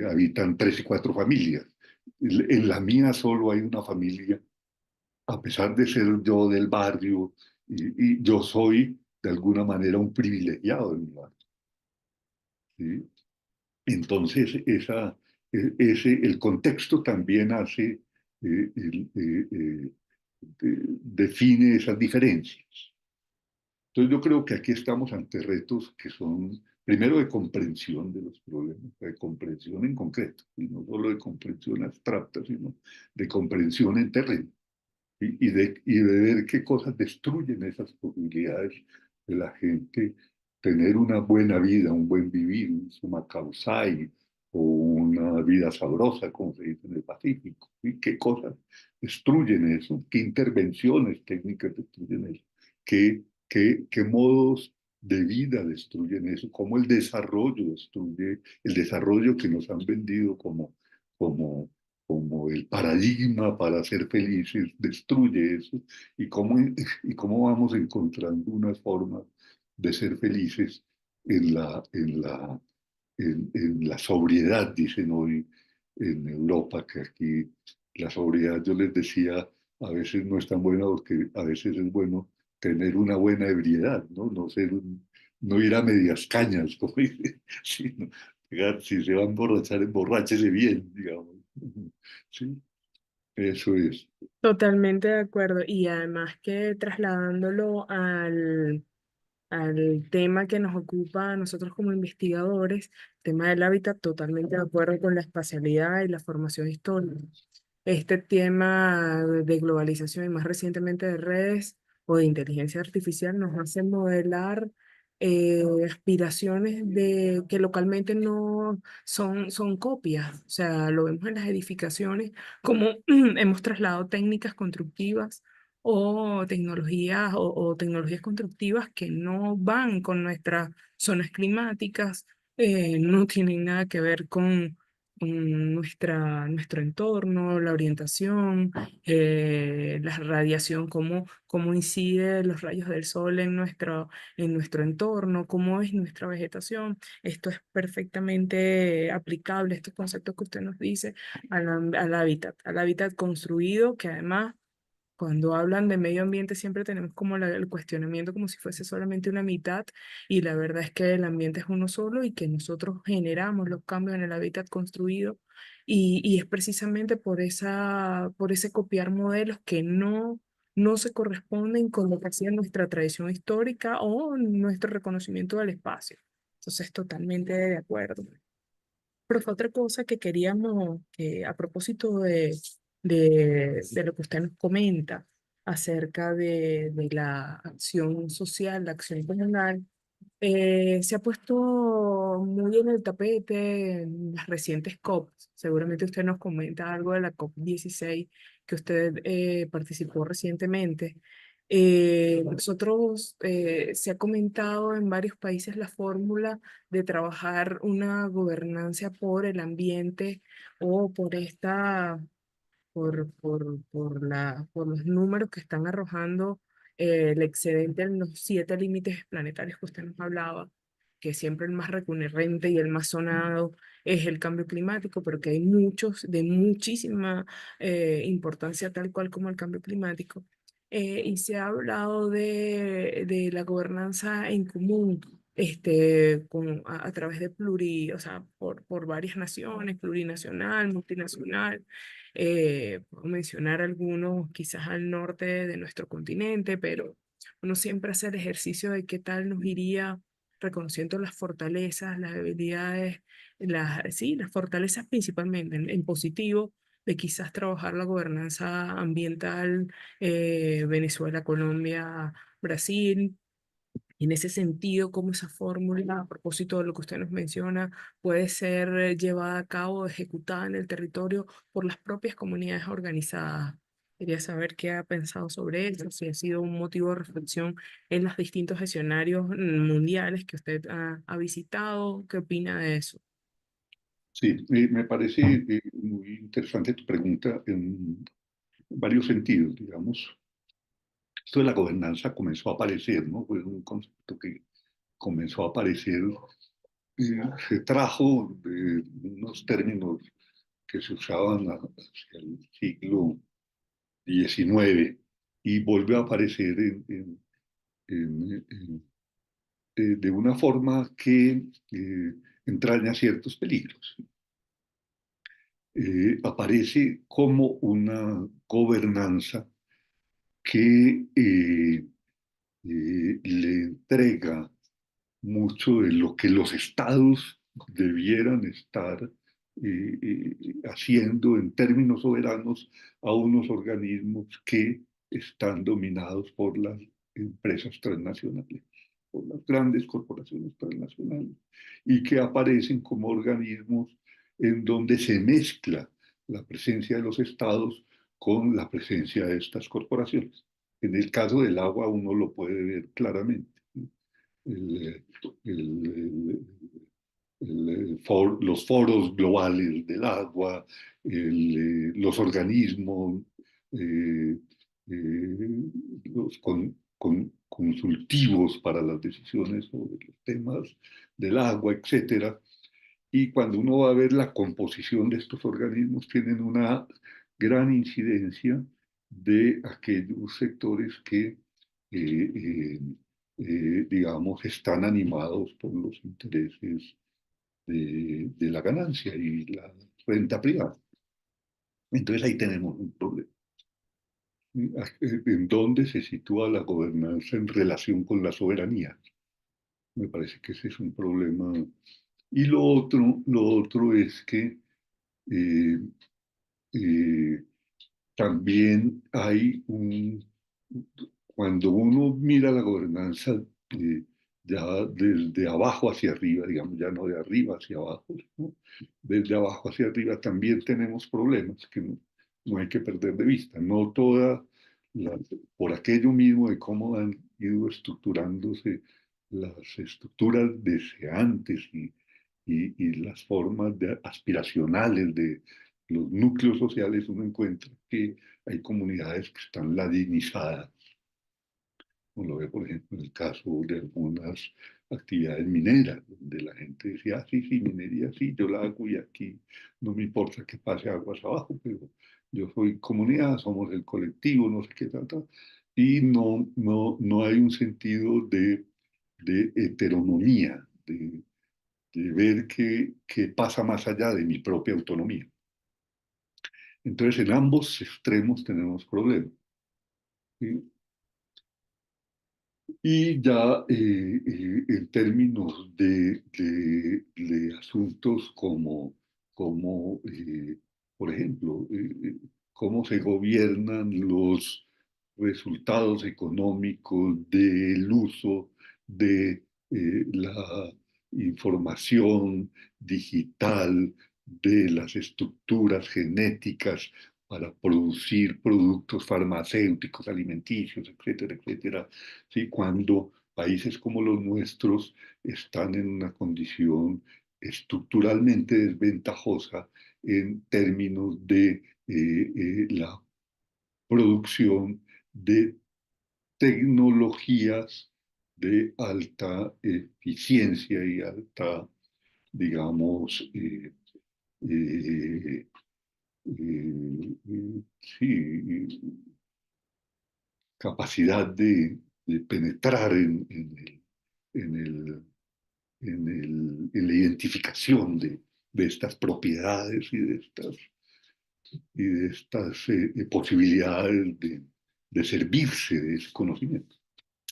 habitan tres y cuatro familias. En la mía solo hay una familia, a pesar de ser yo del barrio, y yo soy de alguna manera un privilegiado de mi barrio, ¿sí? Entonces, el contexto también hace, define esas diferencias. Entonces yo creo que aquí estamos ante retos que son, primero, de comprensión de los problemas, de comprensión en concreto, y no solo de comprensión abstracta, sino de comprensión en terreno, y de ver qué cosas destruyen esas posibilidades de la gente tener una buena vida, un buen vivir, un summa causai, o una vida sabrosa, como se dice en el Pacífico, y qué cosas destruyen eso, qué intervenciones técnicas destruyen eso, qué modos de vida destruyen eso, cómo el desarrollo destruye, el desarrollo que nos han vendido como, como el paradigma para ser felices, destruye eso, y cómo vamos encontrando unas formas de ser felices en la sobriedad, dicen hoy en Europa, que aquí la sobriedad, yo les decía, a veces no es tan buena porque a veces es bueno tener una buena ebriedad, ¿no? No ir a medias cañas, como dice, sino, si se va a emborrachar, emborráchese bien, digamos. Sí, eso es. Totalmente de acuerdo. Y además que trasladándolo al tema que nos ocupa a nosotros como investigadores, tema del hábitat, totalmente de acuerdo con la espacialidad y la formación histórica. Este tema de globalización y más recientemente de redes o de inteligencia artificial nos hacen modelar aspiraciones de, que localmente no son copias. O sea, lo vemos en las edificaciones, como hemos trasladado técnicas constructivas o tecnologías constructivas que no van con nuestras zonas climáticas, no tienen nada que ver con nuestro entorno, la orientación, la radiación, cómo incide los rayos del sol en nuestro entorno, cómo es nuestra vegetación. Esto es perfectamente aplicable, estos conceptos que usted nos dice, al hábitat construido, que además cuando hablan de medio ambiente siempre tenemos como el cuestionamiento como si fuese solamente una mitad y la verdad es que el ambiente es uno solo y que nosotros generamos los cambios en el hábitat construido y es precisamente por ese copiar modelos que no se corresponden con lo que hacía nuestra tradición histórica o nuestro reconocimiento del espacio. Entonces, totalmente de acuerdo. Pero fue otra cosa que queríamos, que a propósito de lo que usted nos comenta acerca de la acción social, la acción comunal, se ha puesto muy en el tapete en las recientes COP. Seguramente usted nos comenta algo de la COP 16 que usted participó recientemente. Se ha comentado en varios países la fórmula de trabajar una gobernanza por el ambiente o por los números que están arrojando el excedente en los 7 límites planetarios que usted nos hablaba, que siempre el más recurrente y el más sonado es el cambio climático, pero que hay muchos de muchísima importancia, tal cual como el cambio climático. Y se ha hablado de la gobernanza en común. A través de o sea, por varias naciones, plurinacional, multinacional, puedo mencionar algunos quizás al norte de nuestro continente, pero uno siempre hace el ejercicio de qué tal nos iría reconociendo las fortalezas, las debilidades, sí, las fortalezas principalmente en positivo, de quizás trabajar la gobernanza ambiental, Venezuela, Colombia, Brasil, y en ese sentido, cómo esa fórmula, a propósito de lo que usted nos menciona, puede ser llevada a cabo, ejecutada en el territorio por las propias comunidades organizadas. Quería saber qué ha pensado sobre eso, si ha sido un motivo de reflexión en los distintos escenarios mundiales que usted ha visitado. ¿Qué opina de eso? Sí, me parece muy interesante tu pregunta en varios sentidos, digamos. Esto de la gobernanza comenzó a aparecer, ¿no? Fue un concepto que comenzó a aparecer, se trajo de unos términos que se usaban hacia el siglo XIX y volvió a aparecer de una forma que entraña ciertos peligros. Aparece como una gobernanza que le entrega mucho de lo que los estados debieran estar haciendo en términos soberanos a unos organismos que están dominados por las empresas transnacionales, por las grandes corporaciones transnacionales, y que aparecen como organismos en donde se mezcla la presencia de los estados con la presencia de estas corporaciones. En el caso del agua uno lo puede ver claramente. El, el, los foros globales del agua, los organismos, eh, los consultivos para las decisiones sobre los temas del agua, etcétera. Y cuando uno va a ver la composición de estos organismos, tienen una gran incidencia de aquellos sectores que, digamos, están animados por los intereses de la ganancia y la renta privada. Entonces ahí tenemos un problema. ¿En dónde se sitúa la gobernanza en relación con la soberanía? Me parece que ese es un problema. Y lo otro es que eh, eh, también hay cuando uno mira la gobernanza ya desde abajo hacia arriba, digamos, ya no de arriba hacia abajo, ¿no? Desde abajo hacia arriba también tenemos problemas que no hay que perder de vista. No toda, la, por aquello mismo de cómo han ido estructurándose las estructuras deseantes y las formas aspiracionales de los núcleos sociales, uno encuentra que hay comunidades que están ladinizadas. Uno lo ve, por ejemplo, en el caso de algunas actividades mineras, donde la gente decía, ah, sí, sí, minería, sí, yo la hago y aquí no me importa que pase aguas abajo, pero yo soy comunidad, somos el colectivo, no sé qué tal, tal. Y no hay un sentido de heteronomía, de ver qué pasa más allá de mi propia autonomía. Entonces, en ambos extremos tenemos problemas. ¿Sí? Y ya en términos de asuntos como por ejemplo, cómo se gobiernan los resultados económicos del uso de la información digital, de las estructuras genéticas para producir productos farmacéuticos, alimenticios, etcétera, etcétera. ¿Sí? Cuando países como los nuestros están en una condición estructuralmente desventajosa en términos de la producción de tecnologías de alta eficiencia y alta, digamos, eh, sí, capacidad de penetrar en el, en la identificación de estas propiedades y de estas posibilidades de servirse de ese conocimiento.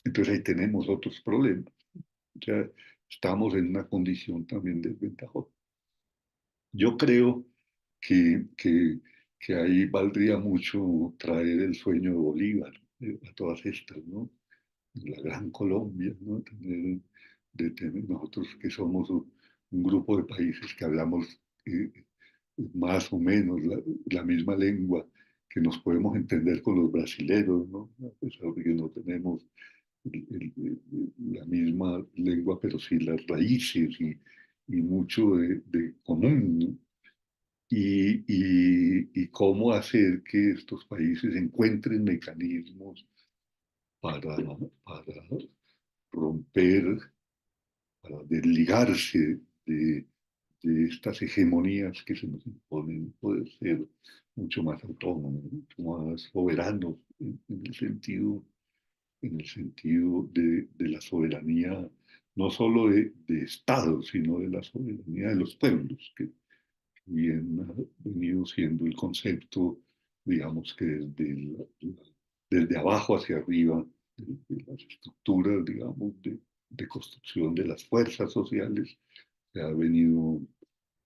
Entonces ahí tenemos otros problemas. O sea, estamos en una condición también desventajosa. Yo creo que ahí valdría mucho traer el sueño de Bolívar a todas estas, ¿no? La gran Colombia, ¿no? De tener nosotros que somos un grupo de países que hablamos más o menos la misma lengua, que nos podemos entender con los brasileros, ¿no? A pesar de que no tenemos la misma lengua, pero sí las raíces y mucho de común, ¿no? Y cómo hacer que estos países encuentren mecanismos para romper, para desligarse de estas hegemonías que se nos imponen, poder ser mucho más autónomos, mucho más soberanos en el sentido de la soberanía, no solo de Estados, sino de la soberanía de los pueblos, que bien ha venido siendo el concepto, digamos que desde abajo hacia arriba, de las estructuras, digamos, de construcción de las fuerzas sociales, se ha venido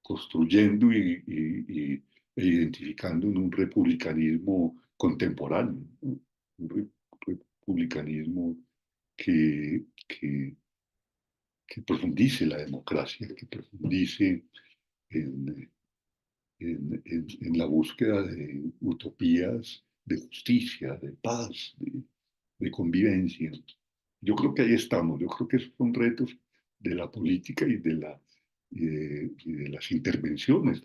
construyendo e identificando en un republicanismo contemporáneo, ¿no? Un republicanismo que profundice la democracia, que profundice en, en la búsqueda de utopías de justicia, de paz, de convivencia. Yo creo que ahí estamos, yo creo que esos son retos de la política y de las intervenciones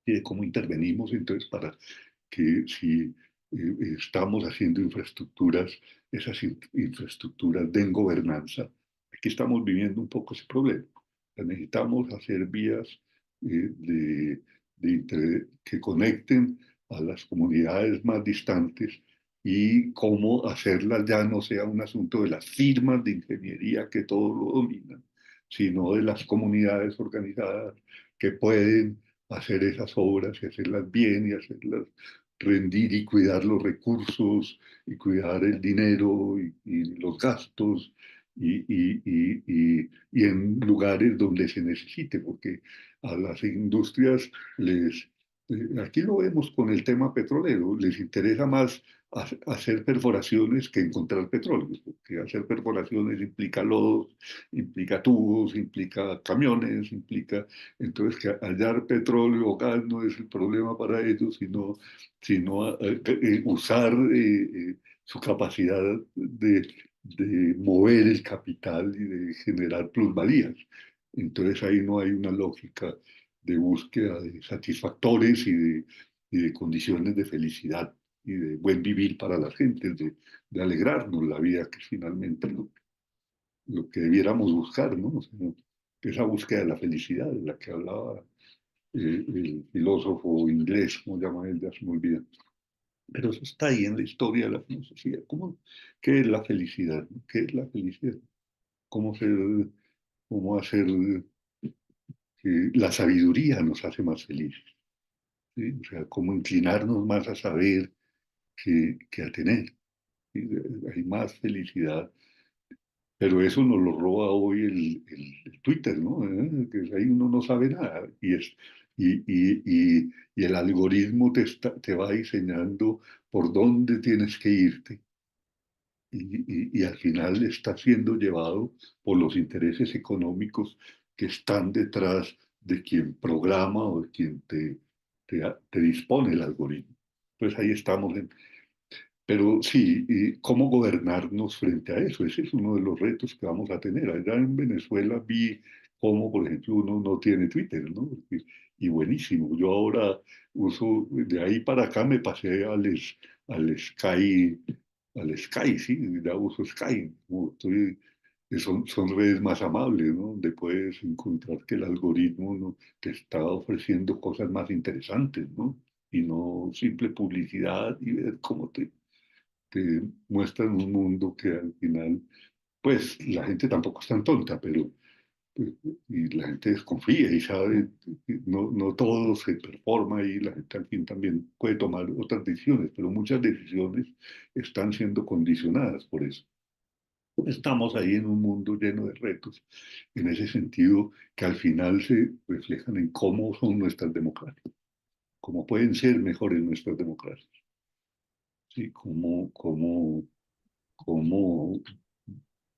y de cómo intervenimos entonces para que si estamos haciendo infraestructuras, esas infraestructuras den gobernanza. Aquí estamos viviendo un poco ese problema. Necesitamos hacer vías que conecten a las comunidades más distantes y cómo hacerlas ya no sea un asunto de las firmas de ingeniería que todo lo dominan, sino de las comunidades organizadas que pueden hacer esas obras y hacerlas bien y hacerlas rendir y cuidar los recursos y cuidar el dinero y los gastos y en lugares donde se necesite, porque a las industrias Aquí lo vemos con el tema petrolero. Les interesa más hacer perforaciones que encontrar petróleo, porque hacer perforaciones implica lodos, implica tubos, implica camiones, implica... Entonces, que hallar petróleo o gas no es el problema para ellos, sino usar su capacidad de mover el capital y de generar plusvalías. Entonces, ahí no hay una lógica de búsqueda de satisfactores y de condiciones de felicidad y de buen vivir para las gentes, de alegrarnos la vida, que es finalmente lo que debiéramos buscar, ¿no? O sea, esa búsqueda de la felicidad de la que hablaba el filósofo inglés, ¿cómo llama él? Ya se me olvida. Pero eso está ahí en la historia de la filosofía. ¿Qué es la felicidad? ¿Qué es la felicidad? ¿Cómo, ser, cómo hacer que la sabiduría nos hace más felices? ¿Sí? O sea, cómo inclinarnos más a saber que a tener. ¿Sí? Hay más felicidad, pero eso nos lo roba hoy el Twitter, ¿no? Que ahí uno no sabe nada y el algoritmo te va diseñando por dónde tienes que irte y al final está siendo llevado por los intereses económicos que están detrás de quien programa o de quien te dispone el algoritmo. Pues ahí estamos pero sí, ¿y cómo gobernarnos frente a eso? Ese es uno de los retos que vamos a tener. Allá en Venezuela vi cómo, por ejemplo, uno no tiene Twitter, ¿no? Y buenísimo. Yo ahora uso, de ahí para acá me pasé al Sky, sí, ya uso Sky. Son redes más amables, ¿no? Donde puedes encontrar que el algoritmo, ¿no?, te está ofreciendo cosas más interesantes, ¿no? Y no simple publicidad y ver cómo te muestran un mundo que al final, pues la gente tampoco es tan tonta, pero pues, y la gente desconfía y sabe, no todo se performa y la gente al fin también puede tomar otras decisiones, pero muchas decisiones están siendo condicionadas por eso. Estamos ahí en un mundo lleno de retos, en ese sentido, que al final se reflejan en cómo son nuestras democracias, cómo pueden ser mejores nuestras democracias, ¿sí? Cómo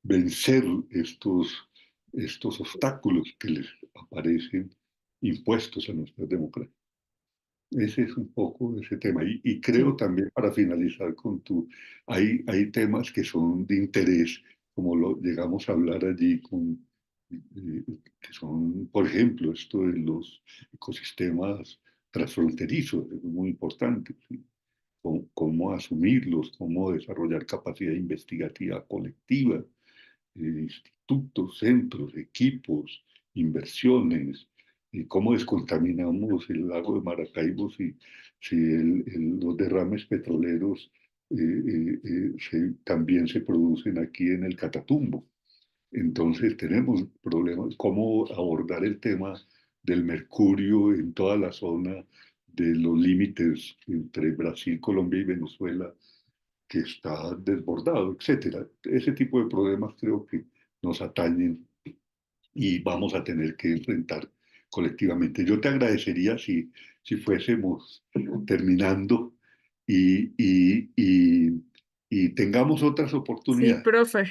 vencer estos obstáculos que les aparecen impuestos a nuestras democracias. Ese es un poco ese tema. Y creo Sí, también, para finalizar con hay temas que son de interés, como lo llegamos a hablar allí que son, por ejemplo, esto de los ecosistemas transfronterizos, es muy importante, ¿sí? Cómo asumirlos, cómo desarrollar capacidad investigativa colectiva, institutos, centros, equipos, inversiones, y cómo descontaminamos el lago de Maracaibo si los derrames petroleros también se producen aquí en el Catatumbo. Entonces tenemos problemas, cómo abordar el tema del mercurio en toda la zona de los límites entre Brasil, Colombia y Venezuela, que está desbordado, etcétera. Ese tipo de problemas creo que nos atañen y vamos a tener que enfrentar colectivamente. Yo te agradecería si fuésemos terminando y, y, y, y tengamos otras sí, oportunidades. profe.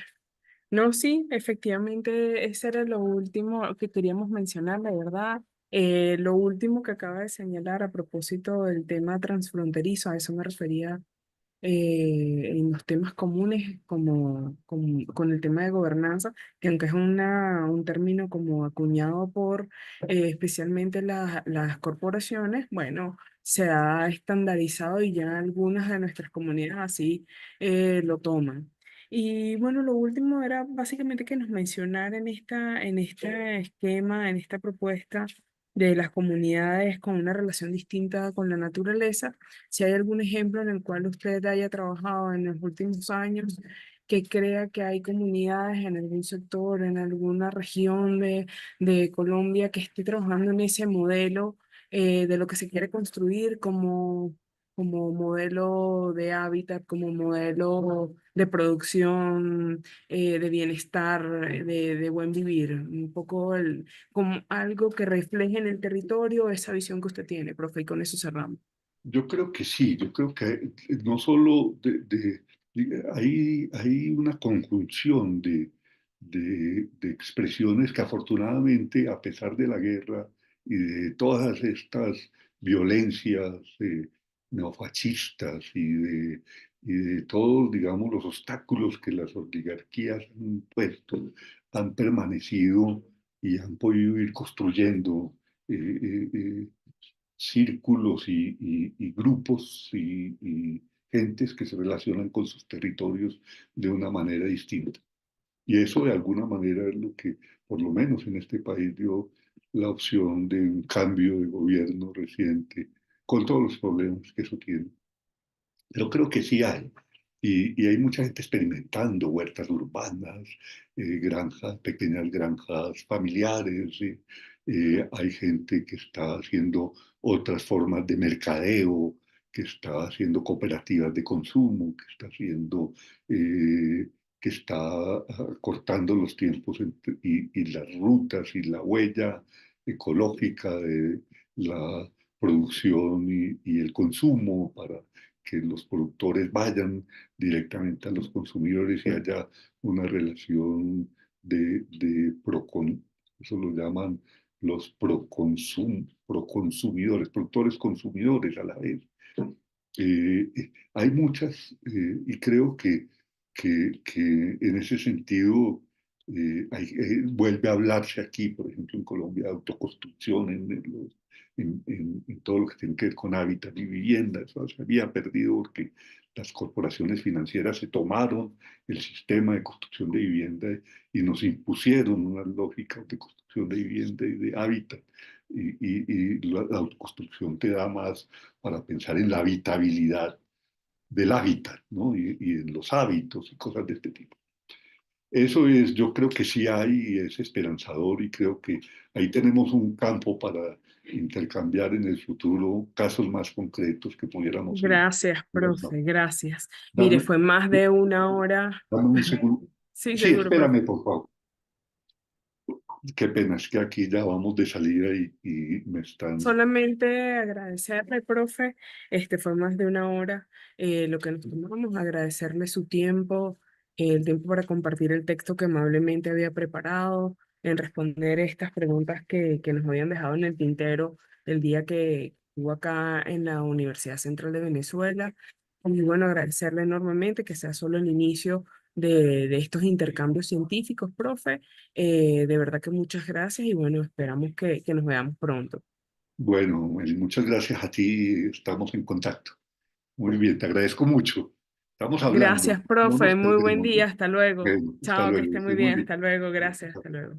No, sí, efectivamente, ese era lo último que queríamos mencionar, la verdad. Lo último que acaba de señalar a propósito del tema transfronterizo, a eso me refería en los temas comunes con el tema de gobernanza, que aunque es un término como acuñado por especialmente las corporaciones, bueno, se ha estandarizado y ya algunas de nuestras comunidades así lo toman. Y bueno, lo último era básicamente que nos mencionara en este esquema, en esta propuesta de las comunidades con una relación distinta con la naturaleza, si hay algún ejemplo en el cual usted haya trabajado en los últimos años que crea que hay comunidades en algún sector, en alguna región de Colombia que esté trabajando en ese modelo de lo que se quiere construir como modelo de hábitat, como modelo de producción, de bienestar, de buen vivir, un poco como algo que refleje en el territorio esa visión que usted tiene, profe, y con eso cerramos. Yo creo que sí, yo creo que no solo hay una conjunción de expresiones que afortunadamente, a pesar de la guerra y de todas estas violencias neofascistas y de todos, digamos, los obstáculos que las oligarquías han puesto, han permanecido y han podido ir construyendo eh, círculos y grupos y gentes que se relacionan con sus territorios de una manera distinta. Y eso de alguna manera es lo que, por lo menos en este país, dio la opción de un cambio de gobierno reciente, con todos los problemas que eso tiene. Pero creo que sí hay. Y hay mucha gente experimentando huertas urbanas, granjas, pequeñas granjas familiares. Hay gente que está haciendo otras formas de mercadeo, que está haciendo cooperativas de consumo, eh, que está cortando los tiempos y las rutas y la huella ecológica de la producción y el consumo para que los productores vayan directamente a los consumidores y haya una relación de eso lo llaman los proconsumidores, productores consumidores a la vez. Hay muchas, y creo que en ese sentido vuelve a hablarse aquí, por ejemplo, en Colombia, de autoconstrucción en todo lo que tiene que ver con hábitat y vivienda. Eso se había perdido porque las corporaciones financieras se tomaron el sistema de construcción de vivienda y nos impusieron una lógica de construcción de vivienda y de hábitat. Y la autoconstrucción te da más para pensar en la habitabilidad del hábitat, ¿no? Y en los hábitos y cosas de este tipo. Eso es, yo creo que sí hay y es esperanzador y creo que ahí tenemos un campo para intercambiar en el futuro casos más concretos que pudiéramos ir. Gracias, profe, gracias. Mire, Dame, fue más de una hora. dame un segundo. Sí, Sí, seguro, profe. espérame, por favor. Qué pena, es que aquí ya vamos de salida y me están. Solamente agradecerle, profe, fue más de una hora lo que nos tomamos, agradecerle su tiempo, el tiempo para compartir el texto que amablemente había preparado, en responder estas preguntas que nos habían dejado en el tintero el día que estuvo acá en la Universidad Central de Venezuela. Y bueno, agradecerle enormemente que sea solo el inicio de estos intercambios científicos, profe. De verdad que muchas gracias y bueno, esperamos que nos veamos pronto. Bueno, Meli, muchas gracias a ti, estamos en contacto. Muy bien, te agradezco mucho. Estamos hablando, Gracias, no profe. nos Muy buen perdemos. día. Hasta luego. Bueno, hasta Chao, que luego, esté muy estés muy bien. bien. Hasta luego. Gracias. Hasta luego.